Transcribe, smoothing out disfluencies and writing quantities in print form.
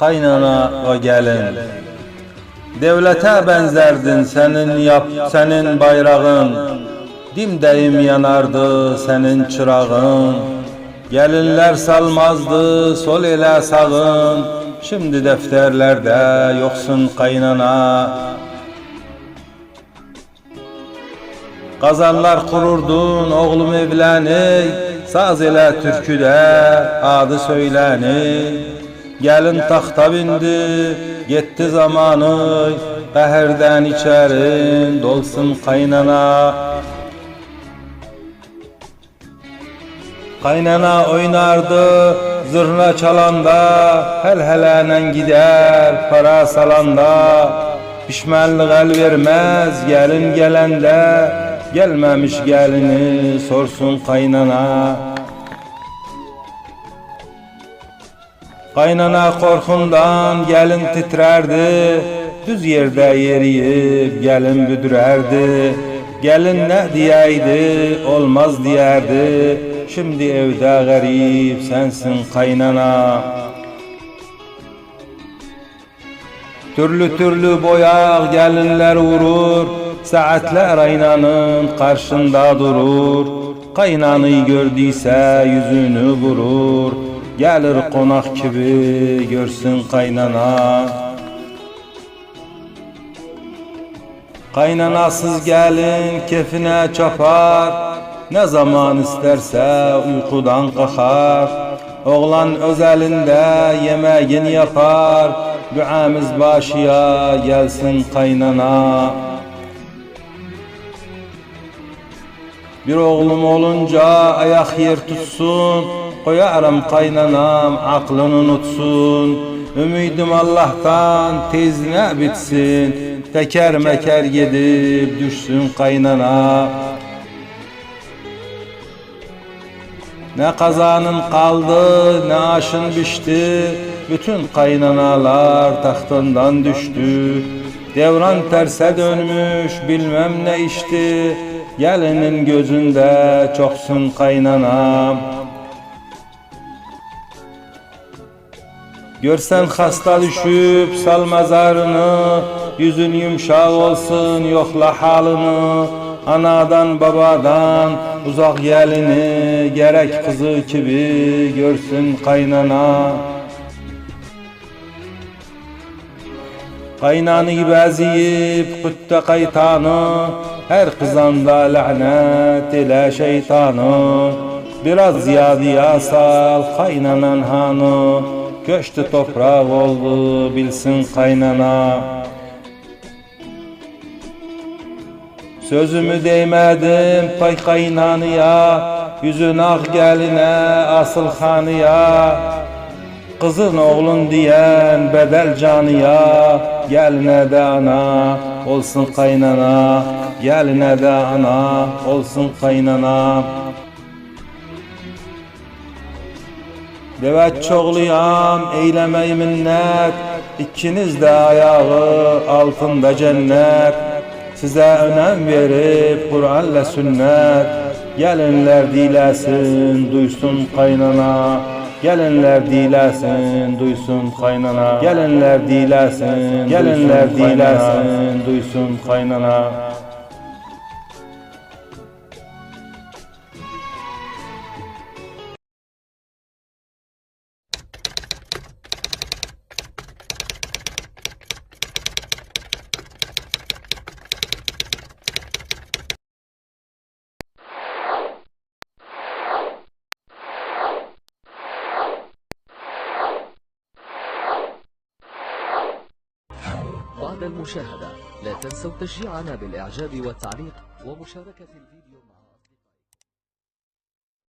Kaynana ve gelin. Devlete benzerdin senin bayrağın. Dimdeyim yanardı senin çırağın. Gelinler salmazdı sol ele sağın. Şimdi defterlerde yoksun kaynana. Kazanlar kururdun oğlum evleni. Saz ile türküde adı söyleni. Gelin tahta bindi, gitti zamanı, qəhərdən içerin dolsun kaynana. Kaynana oynardı zırna çalanda, hel-helenen gider para salanda. Pişmanlık el vermez gelin gelende, gelmemiş gelini sorsun kaynana. Kaynana korkundan gelin titrerdi, düz yerde yeriyip gelin büdürerdi. Gelin ne diyeydi olmaz diyerdi, şimdi evde garip sensin kaynana. Türlü türlü boyaq gelinler vurur, saatler aynanın karşında durur. Kaynanayı gördüyse yüzünü vurur, gelir konak gibi görsün kaynana. Kaynanasız gelin kefine çapar, ne zaman isterse uykudan kalkar. Oğlan özelinde yemeğini yapar, duamız başıya gelsin kaynana. Bir oğlum olunca ayak yer tutsun, koyarım kaynanam aklını unutsun. Ümidim Allah'tan tezine bitsin, teker meker gidip düşsün kaynana. Ne kazanın kaldı ne aşın pişti, bütün kaynanalar tahtından düştü. Devran terse dönmüş bilmem ne işti, gelinin gözünde çoksun kaynana. Görsen hasta düşüp sal mezarını, yüzün yumuşak olsun yokla halını. Anadan babadan uzak gelini, gerek kızı gibi görsün kaynana. Kaynanı gibi eziyip kütte kaytanı, her kızanda lanet ile şeytanı. Biraz ziyadiye sal kaynanan hanı, köştü toprak oldu bilsin kaynana. Sözümü değmedim pay kaynanıya, yüzün ak geline asıl hanıya. Kızın oğlun diyen bedel canıya, geline de ana olsun kaynana. Geline de ana olsun kaynana. Devet çoğluyam eylemeyi minnet, İkiniz de ayağı altında cennet. Size önem verip Kur'an'la sünnet, gelinler dilesin duysun kaynana. Gelinler dilesin duysun kaynana. Gelinler dilesin, gelinler dilesin duysun kaynana. بعد المشاهدة لا تنسوا تشجيعنا بالإعجاب والتعليق ومشاركة الفيديو مع